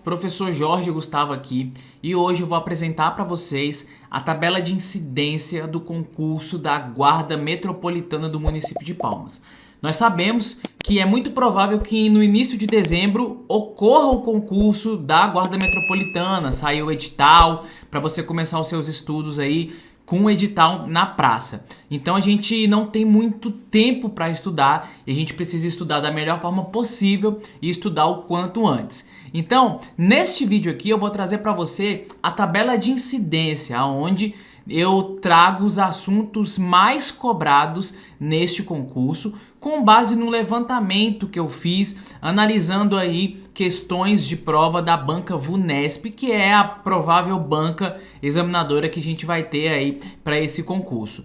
Professor Jorge Gustavo aqui e hoje eu vou apresentar para vocês a tabela de incidência do concurso da Guarda Metropolitana do município de Palmas. Nós sabemos que é muito provável que no início de dezembro ocorra o concurso da Guarda Metropolitana, saiu o edital para você começar os seus estudos aí com o edital na praça. Então a gente não tem muito tempo para estudar e a gente precisa estudar da melhor forma possível e estudar o quanto antes. Então, neste vídeo aqui eu vou trazer para você a tabela de incidência, onde eu trago os assuntos mais cobrados neste concurso, com base no levantamento que eu fiz, analisando aí questões de prova da banca VUNESP, que é a provável banca examinadora que a gente vai ter aí para esse concurso.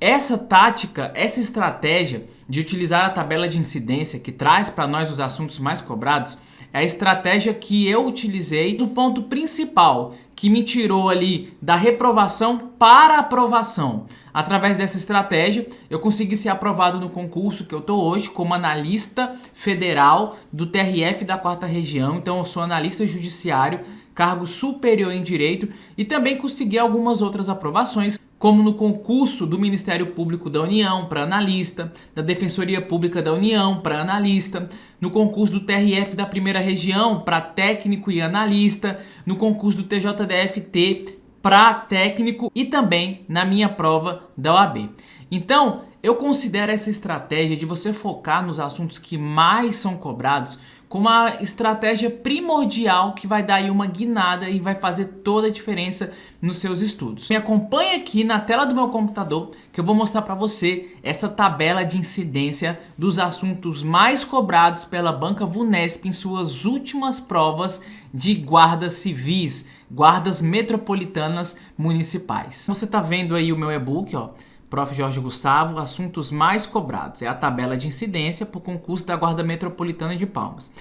Essa tática, essa estratégia de utilizar a tabela de incidência que traz para nós os assuntos mais cobrados, é a estratégia que eu utilizei do ponto principal, que me tirou ali da reprovação para a aprovação. Através dessa estratégia, eu consegui ser aprovado no concurso que eu estou hoje como analista federal do TRF da 4ª Região. Então eu sou analista judiciário, cargo superior em direito, e também consegui algumas outras aprovações, como no concurso do Ministério Público da União para analista, da Defensoria Pública da União para analista, no concurso do TRF da 1ª Região para técnico e analista, no concurso do TJDF-T para técnico e também na minha prova da OAB. Então, eu considero essa estratégia de você focar nos assuntos que mais são cobrados como uma estratégia primordial que vai dar aí uma guinada e vai fazer toda a diferença nos seus estudos. Me acompanha aqui na tela do meu computador que eu vou mostrar para você essa tabela de incidência dos assuntos mais cobrados pela banca VUNESP em suas últimas provas de guardas civis, guardas metropolitanas municipais. Você está vendo aí o meu e-book, ó. Prof. Jorge Gustavo, assuntos mais cobrados. É a tabela de incidência para o concurso da Guarda Metropolitana de Palmas.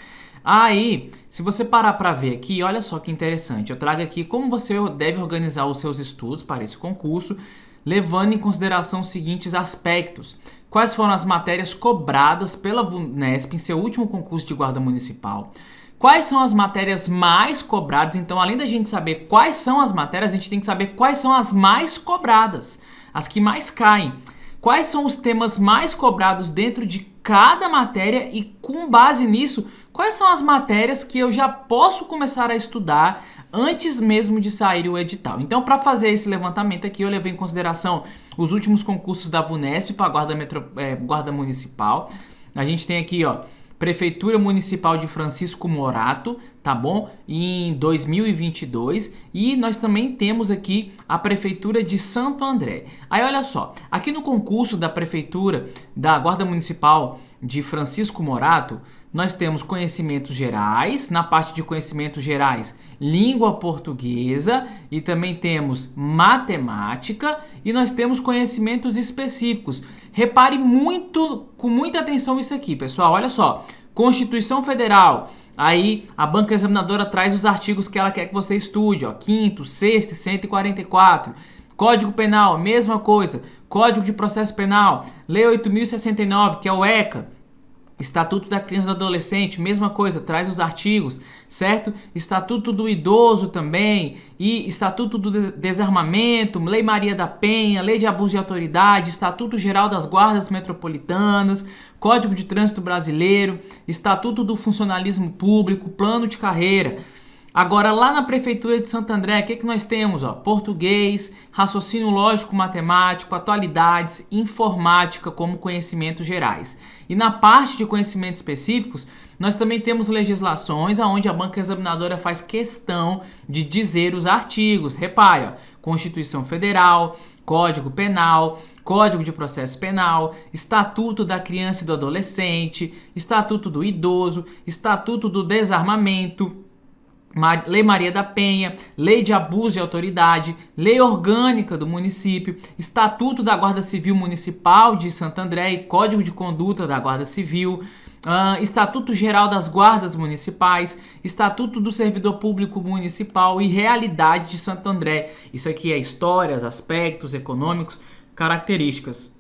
Aí, se você parar para ver aqui, olha só que interessante. Eu trago aqui como você deve organizar os seus estudos para esse concurso, levando em consideração os seguintes aspectos. Quais foram as matérias cobradas pela VUNESP em seu último concurso de guarda municipal? Quais são as matérias mais cobradas? Então, além da gente saber quais são as matérias, a gente tem que saber quais são as mais cobradas, as que mais caem. Quais são os temas mais cobrados dentro de cada matéria e, com base nisso, quais são as matérias que eu já posso começar a estudar antes mesmo de sair o edital. Então, para fazer esse levantamento aqui, eu levei em consideração os últimos concursos da VUNESP para a guarda municipal. A gente tem aqui, ó, Prefeitura Municipal de Francisco Morato, tá bom? Em 2022. E nós também temos aqui a Prefeitura de Santo André. Aí olha só, aqui no concurso da Prefeitura da Guarda Municipal de Francisco Morato, nós temos conhecimentos gerais, na parte de conhecimentos gerais, língua portuguesa, e também temos matemática, e nós temos conhecimentos específicos. Repare com muita atenção isso aqui, pessoal, olha só. Constituição Federal, aí a banca examinadora traz os artigos que ela quer que você estude, ó, 5º, 6º e 144. Código Penal, mesma coisa. Código de Processo Penal, Lei 8.069, que é o ECA. Estatuto da Criança e do Adolescente, mesma coisa, traz os artigos, certo? Estatuto do Idoso também, e Estatuto do Desarmamento, Lei Maria da Penha, Lei de Abuso de Autoridade, Estatuto Geral das Guardas Metropolitanas, Código de Trânsito Brasileiro, Estatuto do Funcionalismo Público, Plano de Carreira. Agora, lá na Prefeitura de Santo André, o que nós temos? Ó? Português, raciocínio lógico-matemático, atualidades, informática como conhecimentos gerais. E na parte de conhecimentos específicos, nós também temos legislações onde a banca examinadora faz questão de dizer os artigos. Repare, ó, Constituição Federal, Código Penal, Código de Processo Penal, Estatuto da Criança e do Adolescente, Estatuto do Idoso, Estatuto do Desarmamento, Lei Maria da Penha, Lei de Abuso de Autoridade, Lei Orgânica do Município, Estatuto da Guarda Civil Municipal de Santo André e Código de Conduta da Guarda Civil, Estatuto Geral das Guardas Municipais, Estatuto do Servidor Público Municipal e Realidade de Santo André. Isso aqui é histórias, aspectos econômicos, características.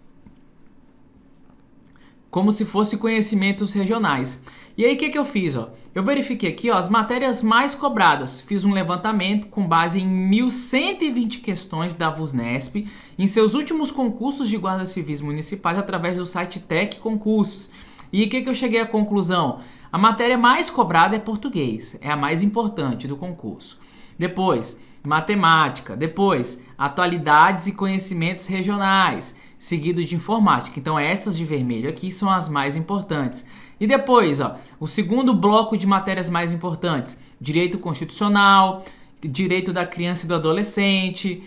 como se fosse conhecimentos regionais. E aí o que eu fiz? Eu verifiquei aqui as matérias mais cobradas, fiz um levantamento com base em 1.120 questões da VUSNESP em seus últimos concursos de guardas civis municipais através do site Tec Concursos. E o que eu cheguei à conclusão? A matéria mais cobrada é português, é a mais importante do concurso. Depois, matemática, depois, atualidades e conhecimentos regionais, seguido de informática. Então essas de vermelho aqui são as mais importantes. E depois, o segundo bloco de matérias mais importantes, direito constitucional, direito da criança e do adolescente,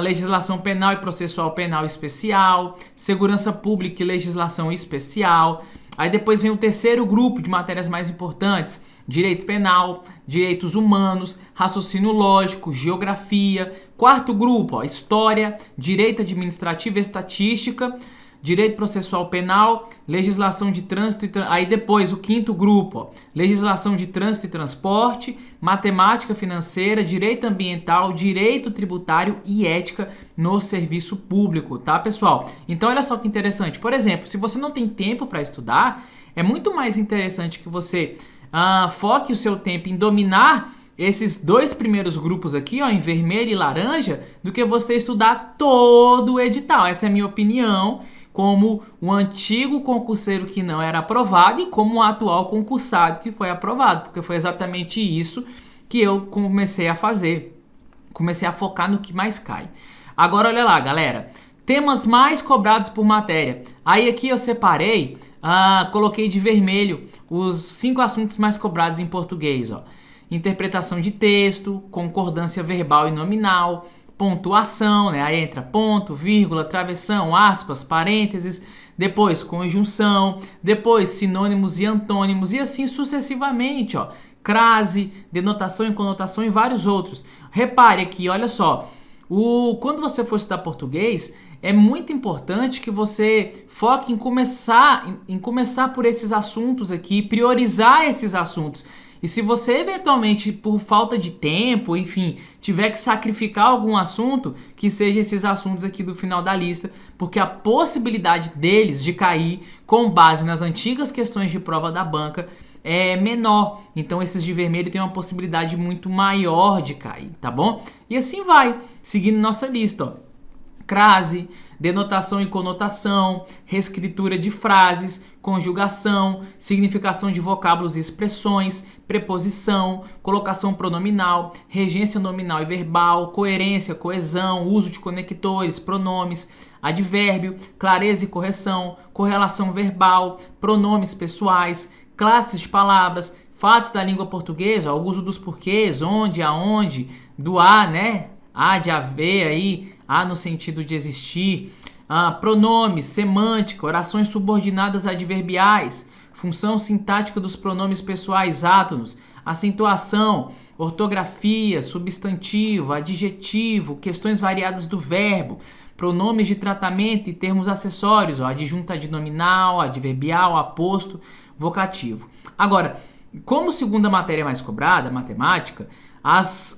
legislação penal e processual penal especial, segurança pública e legislação especial. Aí depois vem o terceiro grupo de matérias mais importantes, direito penal, direitos humanos, raciocínio lógico, geografia. Quarto grupo, história, direito administrativo e estatística, direito processual penal, legislação de trânsito aí depois o quinto grupo, legislação de trânsito e transporte, matemática financeira, direito ambiental, direito tributário e ética no serviço público, tá, pessoal? Então olha só que interessante. Por exemplo, se você não tem tempo para estudar, é muito mais interessante que você foque o seu tempo em dominar esses dois primeiros grupos aqui, em vermelho e laranja, do que você estudar todo o edital. Essa é a minha opinião, como um antigo concurseiro que não era aprovado e como um atual concursado que foi aprovado, porque foi exatamente isso que eu comecei a fazer. Comecei a focar no que mais cai. Agora olha lá, galera, temas mais cobrados por matéria. Aí aqui eu separei, coloquei de vermelho os 5 assuntos mais cobrados em português, interpretação de texto, concordância verbal e nominal, pontuação, né? Aí entra ponto, vírgula, travessão, aspas, parênteses, depois conjunção, depois sinônimos e antônimos e assim sucessivamente, crase, denotação e conotação e vários outros. Repare aqui, olha só, quando você for estudar português, é muito importante que você foque em começar por esses assuntos aqui, priorizar esses assuntos. E se você eventualmente, por falta de tempo, enfim, tiver que sacrificar algum assunto, que seja esses assuntos aqui do final da lista, porque a possibilidade deles de cair com base nas antigas questões de prova da banca é menor. Então esses de vermelho têm uma possibilidade muito maior de cair, tá bom? E assim vai, seguindo nossa lista, crase, denotação e conotação, reescritura de frases, conjugação, significação de vocábulos e expressões, preposição, colocação pronominal, regência nominal e verbal, coerência, coesão, uso de conectores, pronomes, advérbio, clareza e correção, correlação verbal, pronomes pessoais, classes de palavras, fatos da língua portuguesa, o uso dos porquês, onde, aonde, do a, né? A de haver aí, a no sentido de existir, pronomes, semântica, orações subordinadas adverbiais, função sintática dos pronomes pessoais átonos, acentuação, ortografia, substantivo, adjetivo, questões variadas do verbo, pronomes de tratamento e termos acessórios, adjunto adnominal, adverbial, aposto, vocativo. Agora, como segunda matéria mais cobrada, matemática,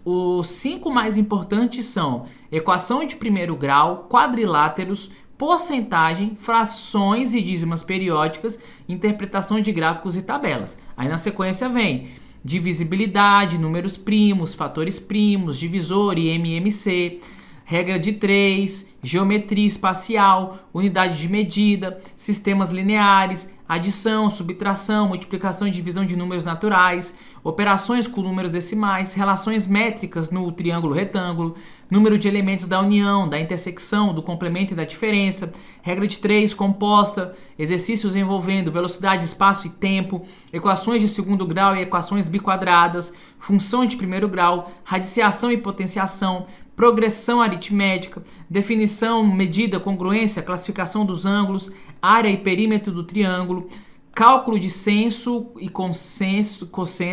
os 5 mais importantes são equação de primeiro grau, quadriláteros, porcentagem, frações e dízimas periódicas, interpretação de gráficos e tabelas. Aí na sequência vem divisibilidade, números primos, fatores primos, divisor e MMC, regra de 3, geometria espacial, unidade de medida, sistemas lineares, adição, subtração, multiplicação e divisão de números naturais, operações com números decimais, relações métricas no triângulo retângulo, número de elementos da união, da intersecção, do complemento e da diferença, regra de 3 composta, exercícios envolvendo velocidade, espaço e tempo, equações de segundo grau e equações biquadradas, função de primeiro grau, radiciação e potenciação, progressão aritmética, definição, medida, congruência, classificação dos ângulos, área e perímetro do triângulo, cálculo de senso e consenso,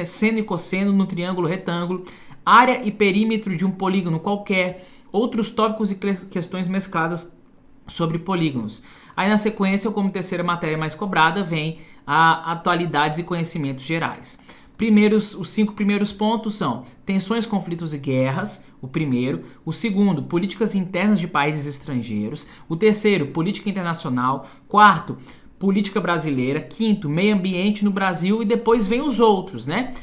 seno e cosseno no triângulo retângulo, área e perímetro de um polígono qualquer, outros tópicos e questões mescladas sobre polígonos. Aí na sequência, como terceira matéria mais cobrada, vem a atualidades e conhecimentos gerais. Os 5 primeiros pontos são tensões, conflitos e guerras, o primeiro. O segundo, políticas internas de países estrangeiros. O terceiro, política internacional. Quarto, política brasileira. Quinto, meio ambiente no Brasil, e depois vem os outros, né?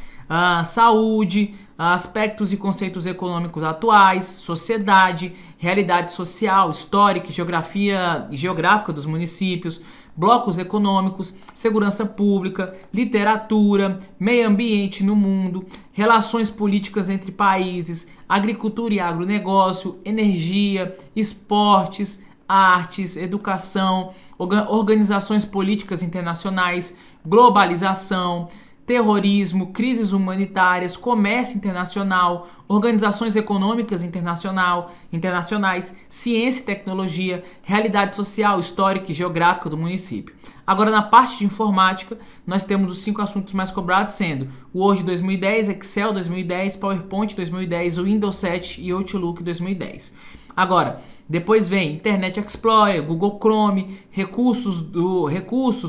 Saúde, aspectos e conceitos econômicos atuais, sociedade, realidade social, histórica e geográfica dos municípios, blocos econômicos, segurança pública, literatura, meio ambiente no mundo, relações políticas entre países, agricultura e agronegócio, energia, esportes, artes, educação, organizações políticas internacionais, globalização, terrorismo, crises humanitárias, comércio internacional, organizações econômicas internacionais, ciência e tecnologia, realidade social, histórica e geográfica do município. Agora, na parte de informática, nós temos os 5 assuntos mais cobrados, sendo o Word 2010, Excel 2010, PowerPoint 2010, o Windows 7 e Outlook 2010. Agora, depois vem Internet Explorer, Google Chrome, recursos,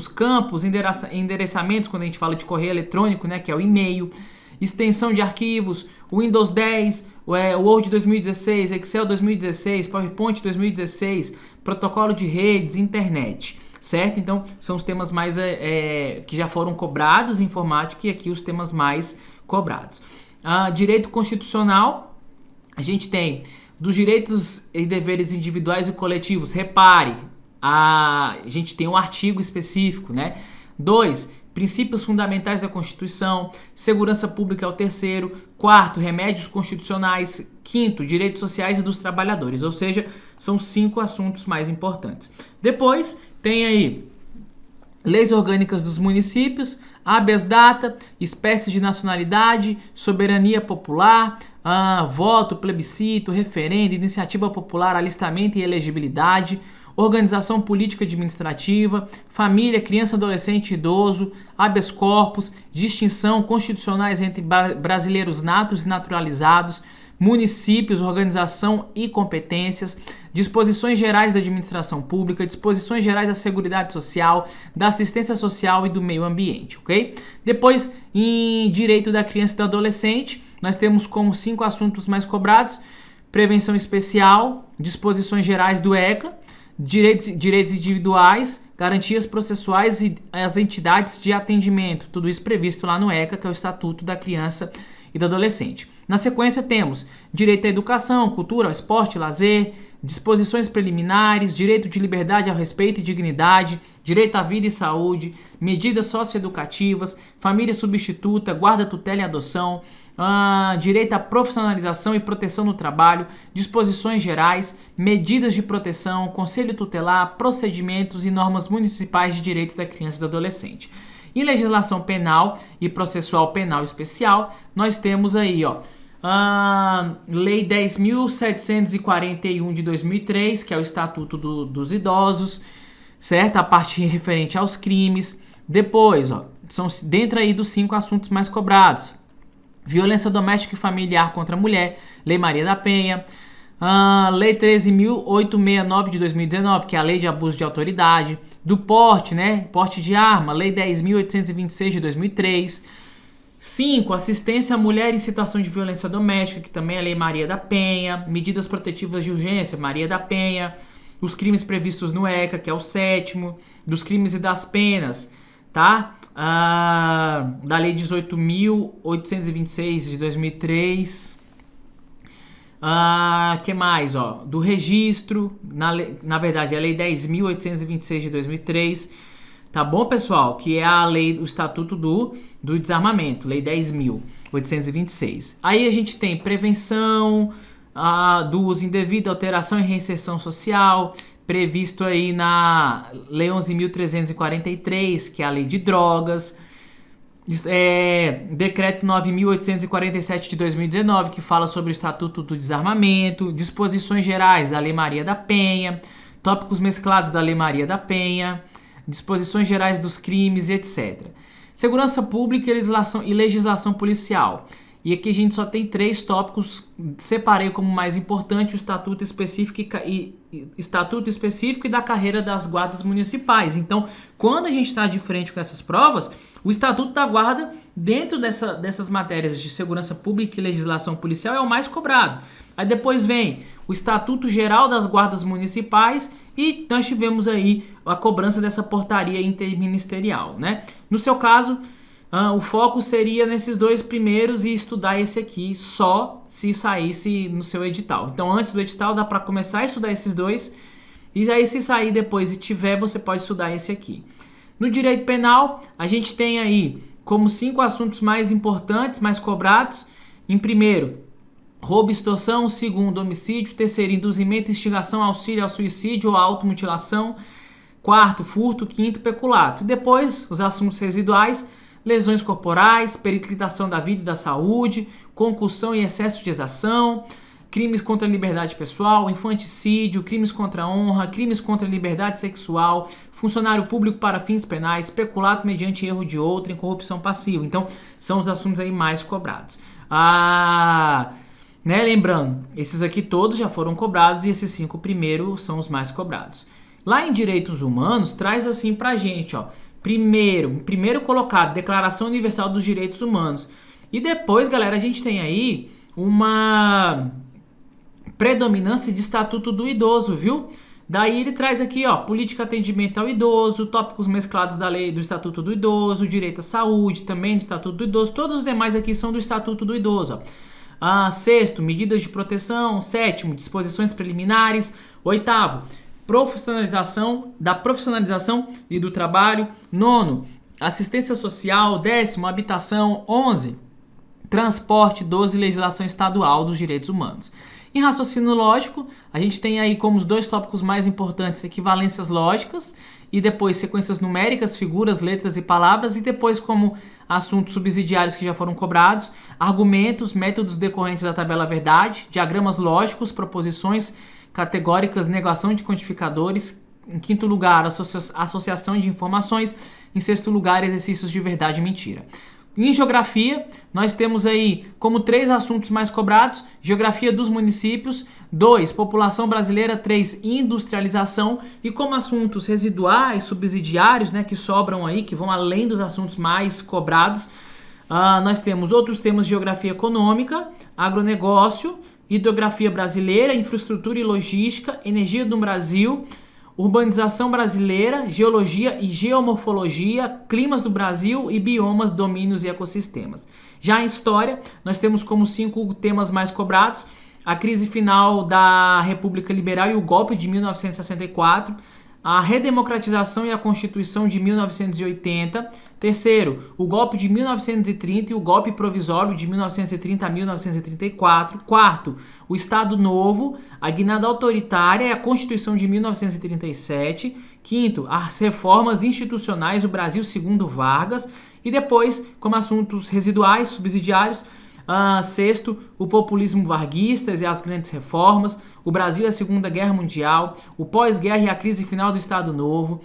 campos, endereçamentos, quando a gente fala de correio eletrônico, né, que é o e-mail, extensão de arquivos, Windows 10, Word 2016, Excel 2016, PowerPoint 2016, protocolo de redes, internet, certo? Então, são os temas mais que já foram cobrados em informática, e aqui os temas mais cobrados. Direito constitucional, a gente tem dos direitos e deveres individuais e coletivos. Repare, a gente tem um artigo específico, né? 2, princípios fundamentais da Constituição. Segurança pública é o 3º. 4, remédios constitucionais. 5, direitos sociais e dos trabalhadores. Ou seja, são 5 assuntos mais importantes. Depois tem aí leis orgânicas dos municípios, habeas data, espécies de nacionalidade, soberania popular, voto, plebiscito, referendo, iniciativa popular, alistamento e elegibilidade, organização política administrativa, família, criança, adolescente e idoso, habeas corpus, distinção constitucionais entre brasileiros natos e naturalizados, municípios, organização e competências, disposições gerais da administração pública, disposições gerais da seguridade social, da assistência social e do meio ambiente, ok? Depois, em direito da criança e do adolescente, nós temos como 5 assuntos mais cobrados: prevenção especial, disposições gerais do ECA, direitos individuais, garantias processuais e as entidades de atendimento, tudo isso previsto lá no ECA, que é o Estatuto da Criança e do Adolescente. Na sequência temos direito à educação, cultura, ao esporte, lazer, disposições preliminares, direito de liberdade ao respeito e dignidade, direito à vida e saúde, medidas socioeducativas, família substituta, guarda, tutela e adoção, direito à profissionalização e proteção no trabalho, disposições gerais, medidas de proteção, conselho tutelar, procedimentos e normas municipais de direitos da criança e do adolescente. Em legislação penal e processual penal especial, nós temos aí, Lei 10.741 de 2003, que é o Estatuto dos Idosos, certo? A parte referente aos crimes. Depois, são dentro aí dos 5 assuntos mais cobrados: violência doméstica e familiar contra a mulher, Lei Maria da Penha, Lei 13.869 de 2019, que é a Lei de Abuso de Autoridade, do porte, né? Porte de arma, Lei 10.826 de 2003. 5, assistência à mulher em situação de violência doméstica, que também é a Lei Maria da Penha, medidas protetivas de urgência, Maria da Penha, os crimes previstos no ECA, que é o 7º, dos crimes e das penas, tá? Da Lei 18.826 de 2003. Que mais, do registro, na verdade é a Lei 10.826 de 2003, tá bom, pessoal? Que é a lei, o Estatuto do Desarmamento, Lei 10.826. Aí a gente tem prevenção do uso indevido, alteração e reinserção social, previsto aí na Lei 11.343, que é a Lei de Drogas, Decreto 9.847 de 2019, que fala sobre o Estatuto do Desarmamento, disposições gerais da Lei Maria da Penha, tópicos mesclados da Lei Maria da Penha, disposições gerais dos crimes, etc. Segurança pública e legislação policial. E aqui a gente só tem 3 tópicos, separei como mais importante o estatuto específico e da carreira das guardas municipais. Então, quando a gente está de frente com essas provas, O Estatuto da Guarda, dentro dessas matérias de segurança pública e legislação policial, é o mais cobrado. Aí depois vem o Estatuto Geral das Guardas Municipais e nós tivemos aí a cobrança dessa portaria interministerial, né? No seu caso, o foco seria nesses dois primeiros e estudar esse aqui só se saísse no seu edital. Então, antes do edital, dá para começar a estudar esses dois. E aí, se sair depois e tiver, você pode estudar esse aqui. No direito penal, a gente tem aí como 5 assuntos mais importantes, mais cobrados. Em primeiro, roubo e extorsão. Segundo, homicídio. Terceiro, induzimento, instigação, auxílio ao suicídio ou automutilação. Quarto, furto. Quinto, peculato. E depois, os assuntos residuais: lesões corporais, periclitação da vida e da saúde, concussão e excesso de exação, crimes contra a liberdade pessoal, infanticídio, crimes contra a honra, crimes contra a liberdade sexual, funcionário público para fins penais, peculato mediante erro de outrem, corrupção passiva. Então, são os assuntos aí mais cobrados. Lembrando, esses aqui todos já foram cobrados e esses 5 primeiros são os mais cobrados. Lá em Direitos Humanos, traz assim pra gente, ó. Primeiro colocado, Declaração Universal dos Direitos Humanos. E depois, galera, a gente tem aí uma predominância de Estatuto do Idoso, viu? Daí ele traz aqui, ó, política de atendimento ao idoso, tópicos mesclados da lei do Estatuto do Idoso, direito à saúde, também do Estatuto do Idoso. Todos os demais aqui são do Estatuto do Idoso, ó. Sexto, medidas de proteção. Sétimo, disposições preliminares. Oitavo, profissionalização e do trabalho. Nono, assistência social. 10º, habitação. 11, transporte. 12, legislação estadual dos direitos humanos. Em raciocínio lógico, a gente tem aí como os 2 tópicos mais importantes equivalências lógicas e depois sequências numéricas, figuras, letras e palavras, e depois como assuntos subsidiários que já foram cobrados, argumentos, métodos decorrentes da tabela verdade, diagramas lógicos, proposições categóricas, negação de quantificadores. Em quinto lugar, associação de informações. Em sexto lugar, exercícios de verdade e mentira. Em geografia, nós temos aí como 3 assuntos mais cobrados: geografia dos municípios. 2, população brasileira. 3, industrialização. E como assuntos residuais, subsidiários, né, que sobram aí, que vão além dos assuntos mais cobrados, nós temos outros temas de geografia econômica, agronegócio, hidrografia brasileira, infraestrutura e logística, energia do Brasil, urbanização brasileira, geologia e geomorfologia, climas do Brasil e biomas, domínios e ecossistemas. Já em história, nós temos como 5 temas mais cobrados: a crise final da República Liberal e o golpe de 1964, a redemocratização e a Constituição de 1980. Terceiro, o golpe de 1930 e o golpe provisório de 1930 a 1934. Quarto, o Estado Novo, a guinada autoritária e a Constituição de 1937. Quinto, as reformas institucionais, o Brasil segundo Vargas. E depois, como assuntos residuais, subsidiários, sexto, o populismo varguistas e as grandes reformas, o Brasil e a Segunda Guerra Mundial, o pós-guerra e a crise final do Estado Novo,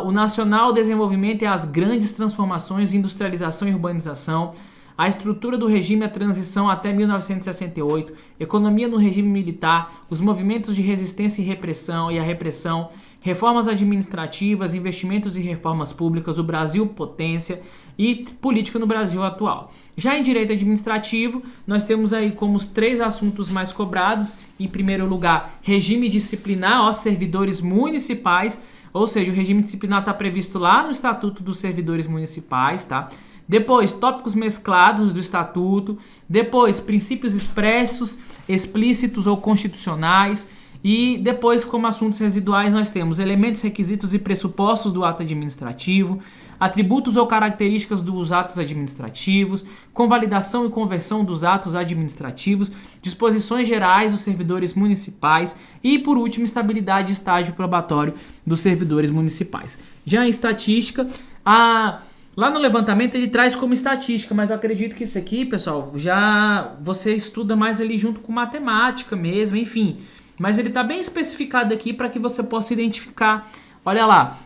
o nacional desenvolvimento e as grandes transformações, industrialização e urbanização, a estrutura do regime e a transição até 1968, economia no regime militar, os movimentos de resistência e a repressão, reformas administrativas, investimentos e reformas públicas, o Brasil potência e política no Brasil atual. Já em direito administrativo, nós temos aí como os 3 assuntos mais cobrados: em primeiro lugar, regime disciplinar aos servidores municipais, ou seja, o regime disciplinar está previsto lá no Estatuto dos Servidores Municipais, tá? Depois, tópicos mesclados do Estatuto. Depois, princípios expressos, explícitos ou constitucionais. E depois, como assuntos residuais, nós temos elementos, requisitos e pressupostos do ato administrativo, atributos ou características dos atos administrativos, convalidação e conversão dos atos administrativos, disposições gerais dos servidores municipais e, por último, estabilidade e estágio probatório dos servidores municipais. Já em estatística, lá no levantamento ele traz como estatística, mas eu acredito que isso aqui, pessoal, já você estuda mais ali junto com matemática mesmo, enfim. Mas ele está bem especificado aqui para que você possa identificar. Olha lá,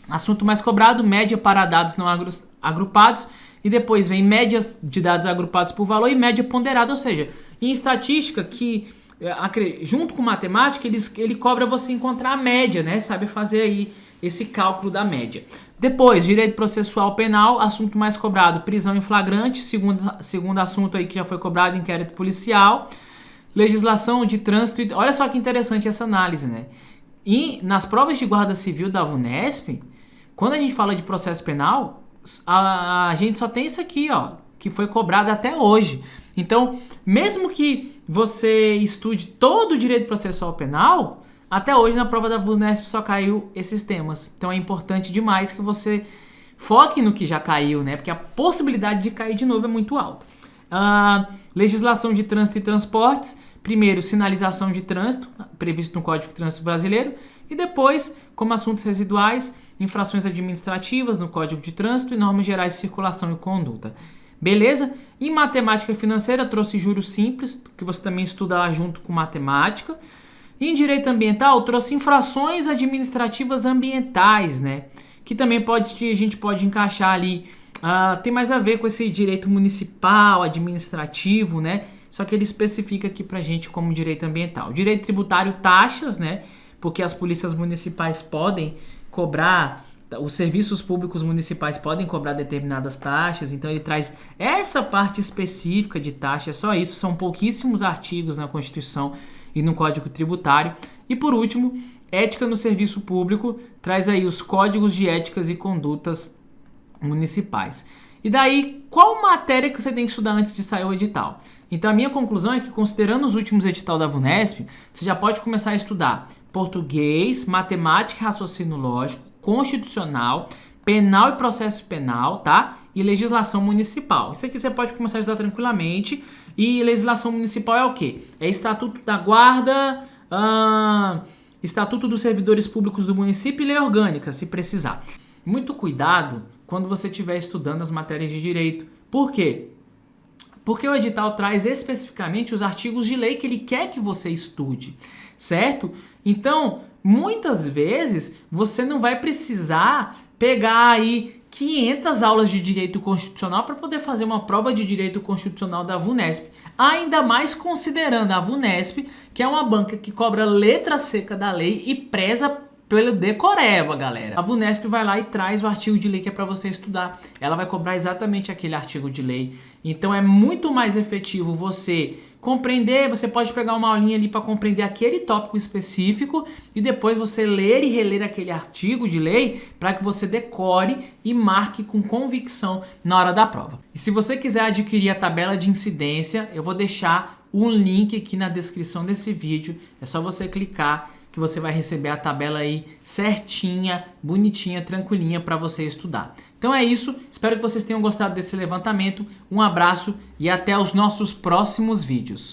assunto mais cobrado: média para dados não agrupados. E depois vem médias de dados agrupados por valor e média ponderada. Ou seja, em estatística, que junto com matemática, ele cobra você encontrar a média, né? Sabe fazer aí esse cálculo da média. Depois, direito processual penal, assunto mais cobrado, prisão em flagrante, segundo assunto aí que já foi cobrado, inquérito policial, legislação de trânsito. Olha só que interessante essa análise, né? E nas provas de guarda civil da VUNESP, quando a gente fala de processo penal, a gente só tem isso aqui, ó, que foi cobrado até hoje. Então, mesmo que você estude todo o direito processual penal, até hoje na prova da VUNESP só caiu esses temas. Então é importante demais que você foque no que já caiu, né? Porque a possibilidade de cair de novo é muito alta. Legislação de trânsito e transportes. Primeiro, sinalização de trânsito, previsto no Código de Trânsito Brasileiro. E depois, como assuntos residuais, infrações administrativas no Código de Trânsito e normas gerais de circulação e conduta. Beleza? Em matemática financeira, trouxe juros simples, que você também estuda lá junto com matemática. Em direito ambiental, trouxe infrações administrativas ambientais, né? Que também a gente pode encaixar ali. Tem mais a ver com esse direito municipal, administrativo, né? Só que ele especifica aqui pra gente como direito ambiental. Direito tributário, taxas, né? Porque as polícias municipais podem cobrar, os serviços públicos municipais podem cobrar determinadas taxas, então ele traz essa parte específica de taxa, só isso, são pouquíssimos artigos na Constituição e no Código Tributário. E por último, ética no serviço público, traz aí os códigos de éticas e condutas municipais. E daí, qual matéria que você tem que estudar antes de sair o edital? Então a minha conclusão é que, considerando os últimos edital da VUNESP, você já pode começar a estudar português, matemática e raciocínio lógico, constitucional, penal e processo penal, tá? E legislação municipal. Isso aqui você pode começar a estudar tranquilamente. E legislação municipal é o quê? É Estatuto da Guarda, Estatuto dos Servidores Públicos do Município e lei orgânica, se precisar. Muito cuidado quando você estiver estudando as matérias de direito. Por quê? Porque o edital traz especificamente os artigos de lei que ele quer que você estude, certo? Então, muitas vezes, você não vai precisar pegar aí 500 aulas de direito constitucional para poder fazer uma prova de direito constitucional da VUNESP. Ainda mais considerando a VUNESP, que é uma banca que cobra letra seca da lei e preza pelo decoreba, galera. A VUNESP vai lá e traz o artigo de lei que é para você estudar. Ela vai cobrar exatamente aquele artigo de lei. Então é muito mais efetivo você compreender, você pode pegar uma aulinha ali para compreender aquele tópico específico e depois você ler e reler aquele artigo de lei para que você decore e marque com convicção na hora da prova. E se você quiser adquirir a tabela de incidência, eu vou deixar um link aqui na descrição desse vídeo. É só você clicar que você vai receber a tabela aí certinha, bonitinha, tranquilinha para você estudar. Então é isso, espero que vocês tenham gostado desse levantamento. Um abraço e até os nossos próximos vídeos.